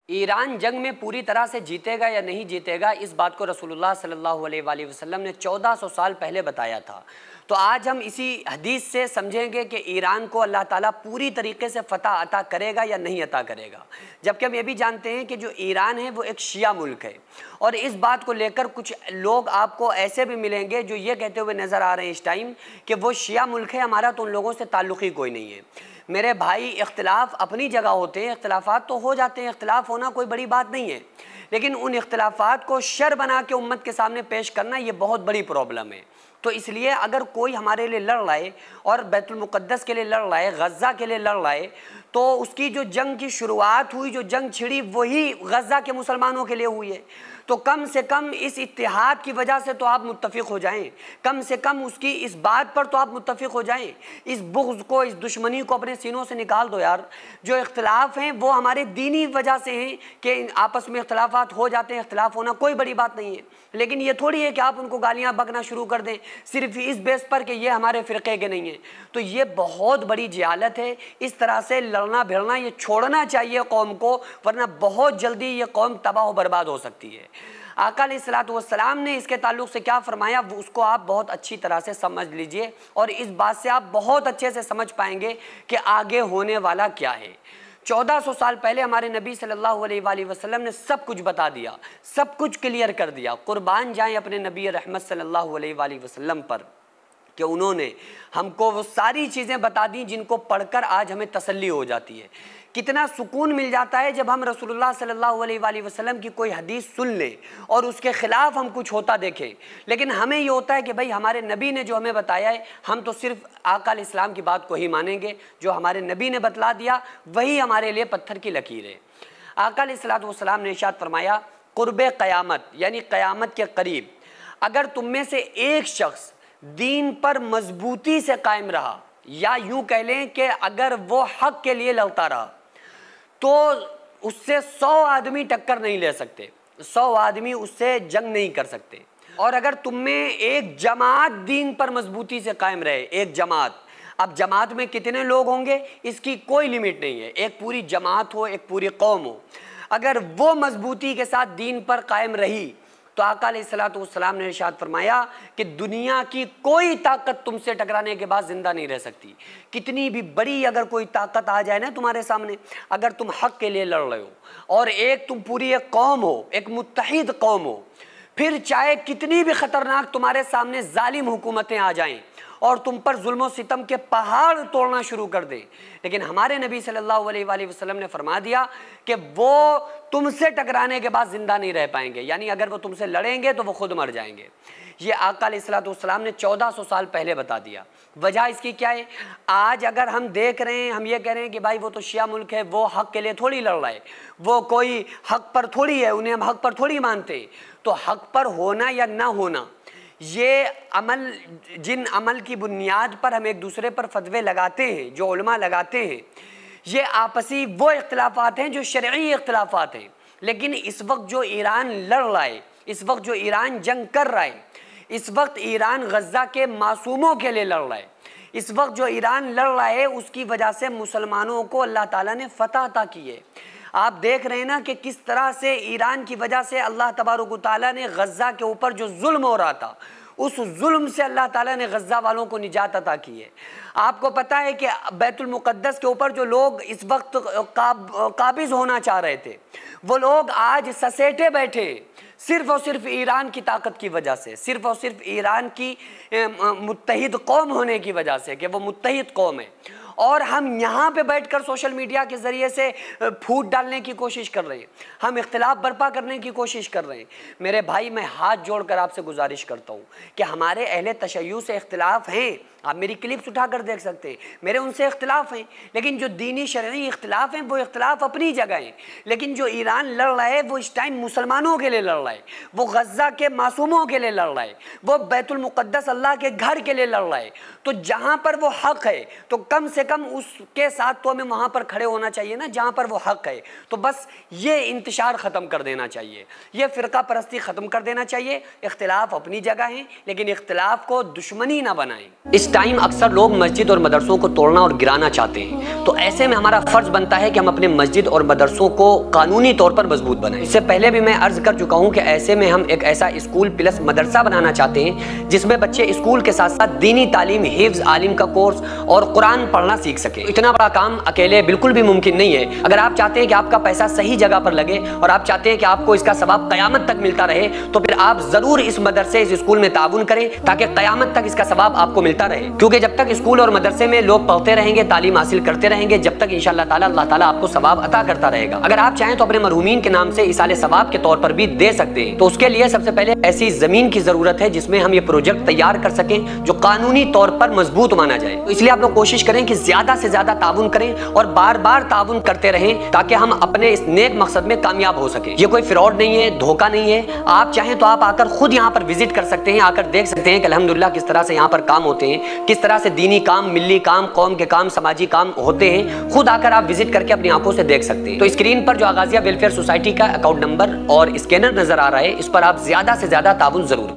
Iran जंग में पूरी तरह से जीतेगा या नहीं जीतेगा, इस बात को रसूलुल्लाह सल्लल्लाहु अलैहि वसल्लम ने 1400 साल पहले बताया था। तो आज हम इसी हदीस से समझेंगे कि ईरान को अल्लाह ताला पूरी तरीके से फ़तह अता करेगा या नहीं अता करेगा। जबकि हम ये भी जानते हैं कि जो ईरान है वो एक शिया मुल्क है, और इस बात को लेकर कुछ लोग आपको ऐसे भी मिलेंगे जो ये कहते हुए नज़र आ रहे हैं इस टाइम कि वो शिया मुल्क है, हमारा तो उन लोगों से ताल्लुक़ ही कोई नहीं है। मेरे भाई, इख्तिलाफ़ अपनी जगह होते हैं, इख्तिलाफ़ात तो हो जाते हैं, इख्तिलाफ़ होना कोई बड़ी बात नहीं है, लेकिन उन इख्तिलाफ़ात को शर बना के उम्मत के सामने पेश करना ये बहुत बड़ी प्रॉब्लम है। तो इसलिए अगर कोई हमारे लिए लड़ रहा है और बैतुल मुक़द्दस के लिए लड़ रहा है, गज़ा के लिए लड़ रहा है, तो उसकी जो जंग की शुरुआत हुई, जो जंग छिड़ी, वही गज़ा के मुसलमानों के लिए हुई है। तो कम से कम इस इत्तिहाद की वजह से तो आप मुत्तफ़िक़ हो जाएं, कम से कम उसकी इस बात पर तो आप मुत्तफ़िक़ हो जाएं। इस बुग़्ज़ को, इस दुश्मनी को अपने सीनों से निकाल दो यार। जो इख्तिलाफ़ हैं वो हमारे दीनी वजह से हैं कि आपस में इख्तिलाफ़ात हो जाते हैं, इख्तिलाफ़ होना कोई बड़ी बात नहीं है, लेकिन ये थोड़ी है कि आप उनको गालियाँ बकना शुरू कर दें सिर्फ इस बेस पर कि ये हमारे फ़िरक़े के नहीं हैं। तो ये बहुत बड़ी जहालत है। इस तरह से लड़ना भिड़ना ये छोड़ना चाहिए कौम को, वरना बहुत जल्दी ये कौम तबाह व बर्बाद हो सकती है। आका अलैहिस्सलातु वस्सलाम ने इसके ताल्लुक़ से क्या फ़रमाया, वो उसको आप बहुत अच्छी तरह से समझ लीजिए, और इस बात से आप बहुत अच्छे से समझ पाएंगे कि आगे होने वाला क्या है। 1400 साल पहले हमारे नबी सल्लल्लाहु अलैहि वसल्लम ने सब कुछ बता दिया, सब कुछ क्लियर कर दिया। कुर्बान जाएं अपने नबी रहमत सल्लल्लाहु अलैहि वसल्लम पर कि उन्होंने हमको वो सारी चीज़ें बता दी जिनको पढ़कर आज हमें तसल्ली हो जाती है। कितना सुकून मिल जाता है जब हम रसूलुल्लाह सल्लल्लाहु अलैहि वसल्लम की कोई हदीस सुन लें और उसके ख़िलाफ़ हम कुछ होता देखें, लेकिन हमें ये होता है कि भाई हमारे नबी ने जो हमें बताया है, हम तो सिर्फ़ आका अलैहिस्सलाम की बात को ही मानेंगे। जो हमारे नबी ने बतला दिया वही हमारे लिए पत्थर की लकीर है। आका अलैहिस्सलाम ने इरशाद फरमाया, क़ुर्बे क़यामत यानी क़यामत के करीब अगर तुम में से एक शख्स दीन पर मजबूती से कायम रहा, या यूं कह लें कि अगर वो हक के लिए लड़ता रहा, तो उससे 100 आदमी टक्कर नहीं ले सकते, 100 आदमी उससे जंग नहीं कर सकते। और अगर तुम में एक जमात दीन पर मजबूती से कायम रहे, एक जमात, अब जमात में कितने लोग होंगे इसकी कोई लिमिट नहीं है, एक पूरी जमात हो, एक पूरी कौम हो, अगर वो मजबूती के साथ दीन पर कायम रही, तो आका अलैहिस्सलाम ने इरशाद फरमाया कि दुनिया की कोई ताकत तुमसे टकराने के बाद ज़िंदा नहीं रह सकती। कितनी भी बड़ी अगर कोई ताकत आ जाए ना तुम्हारे सामने, अगर तुम हक़ के लिए लड़ रहे हो और एक तुम पूरी एक कौम हो, एक मुत्तहिद कौम हो, फिर चाहे कितनी भी ख़तरनाक तुम्हारे सामने जालिम हुकूमतें आ जाएं और तुम पर जुल्म सितम के पहाड़ तोड़ना शुरू कर दे, लेकिन हमारे नबी सल्लल्लाहु अलैहि वसल्लम ने फरमा दिया कि वो तुमसे टकराने के बाद ज़िंदा नहीं रह पाएंगे, यानी अगर वो तुमसे लड़ेंगे तो वो खुद मर जाएंगे। ये आका अलैहिस्सलाम ने 1400 साल पहले बता दिया। वजह इसकी क्या है? आज अगर हम देख रहे हैं, हम ये कह रहे हैं कि भाई वो तो शिया मुल्क है, वो हक़ के लिए थोड़ी लड़ रहा है, वो कोई हक़ पर थोड़ी है, उन्हें हम हक़ पर थोड़ी मानते। तो हक़ पर होना या ना होना, ये अमल, जिन अमल की बुनियाद पर हम एक दूसरे पर फतवे लगाते हैं, जो उलमा लगाते हैं, ये आपसी वो इख्तिलाफात हैं जो शरई इख्तिलाफात हैं। लेकिन इस वक्त जो ईरान लड़ रहा है, इस वक्त जो ईरान जंग कर रहा है, इस वक्त ईरान गज़ा के मासूमों के लिए लड़ रहा है, इस वक्त जो ईरान लड़ रहा है उसकी वजह से मुसलमानों को अल्लाह ताला ने फ़तह अता की है। आप देख रहे हैं ना कि किस तरह से ईरान की वजह से अल्लाह तबारक व तआला ने गज़ा के ऊपर जो जुल्म हो रहा था, उस जुल्म से अल्लाह ताला ने गज़ा वालों को निजात अता की है। आपको पता है कि बैतुल मुक़द्दस के ऊपर जो लोग इस वक्त काबिज़ होना चाह रहे थे, वो लोग आज ससेटे बैठे सिर्फ़ और सिर्फ ईरान की ताकत की वजह से, सिर्फ़ और सिर्फ ईरान की मुत्तहिद कौम होने की वजह से कि वो मुत्तहिद कौम है। और हम यहाँ पे बैठकर सोशल मीडिया के ज़रिए से फूट डालने की कोशिश कर रहे हैं, हम इख्तिलाफ बर्पा करने की कोशिश कर रहे हैं। मेरे भाई, मैं हाथ जोड़कर आपसे गुजारिश करता हूँ कि हमारे अहले तशय्युअ से इख्तिलाफ हैं, आप मेरी क्लिप्स उठाकर देख सकते हैं, मेरे उनसे इख्तिलाफ हैं, लेकिन जो दीनी शरई इख्तिलाफ हैं वो इख्तिलाफ अपनी जगह हैं। लेकिन जो ईरान लड़ रहा है वो इस टाइम मुसलमानों के लिए लड़ रहा है, वो गज़ा के मासूमों के लिए लड़ रहा है, वो बैतुल मुक़द्दस अल्लाह के घर के लिए लड़ रहा है। तो जहाँ पर वो हक़ है तो कम से कम उसके साथ तो हमें वहाँ पर खड़े होना चाहिए ना, जहाँ पर वो हक़ है। तो बस ये इंतशार ख़त्म कर देना चाहिए, ये फ़िरका परस्ती ख़त्म कर देना चाहिए। इख्तिलाफ अपनी जगह है, लेकिन इख्तिलाफ को दुश्मनी ना बनाएं। इस टाइम अक्सर लोग मस्जिद और मदरसों को तोड़ना और गिराना चाहते हैं। तो ऐसे में हमारा फर्ज बनता है कि हम अपने मस्जिद और मदरसों को कानूनी तौर पर मजबूत बनाएं। इससे पहले भी मैं अर्ज कर चुका हूं कि ऐसे में हम एक ऐसा स्कूल प्लस मदरसा बनाना चाहते हैं जिसमें बच्चे स्कूल के साथ साथ दीनी तालीम, हिफ्ज, आलिम का कोर्स और कुरान पढ़ना सीख सके। इतना बड़ा काम अकेले बिल्कुल भी मुमकिन नहीं है। अगर आप चाहते हैं कि आपका पैसा सही जगह पर लगे और आप चाहते हैं कि आपको इसका सवाब कयामत तक मिलता रहे, तो फिर आप जरूर इस मदरसे, इस स्कूल में ताउन करें ताकि कयामत तक इसका सवाब आपको मिलता रहे। क्योंकि जब तक स्कूल और मदरसे में लोग पढ़ते रहेंगे, तालीम हासिल करते रहेंगे, जब तक इंशाअल्लाह ताला अल्लाह ताला आपको सवाब अता करता रहेगा। अगर आप चाहें तो अपने मरहूमीन के नाम से इसाले सवाब के तौर पर भी दे सकते हैं। तो उसके लिए सबसे पहले ऐसी जमीन की जरूरत है जिसमें हम ये प्रोजेक्ट तैयार कर सकें जो कानूनी तौर पर मजबूत माना जाए। तो इसलिए आप लोग कोशिश करें कि ज्यादा से ज्यादा ताउन करें और बार बार ताउन करते रहें ताकि हम अपने इस नेक मकसद में कामयाब हो सके। ये कोई फ्रॉड नहीं है, धोखा नहीं है। आप चाहें तो आप आकर खुद यहाँ पर विजिट कर सकते हैं, आकर देख सकते हैं कि अल्हम्दुलिल्लाह किस तरह से यहाँ पर काम होते हैं, किस तरह से दीनी काम, मिल्ली काम, कौम के काम, समाजी काम होते हैं। खुद आकर आप विजिट करके अपनी आंखों से देख सकते हैं। तो स्क्रीन पर जो आगाजिया वेलफेयर सोसाइटी का अकाउंट नंबर और स्कैनर नजर आ रहा है, इस पर आप ज्यादा से ज्यादा ताउन जरूर करें।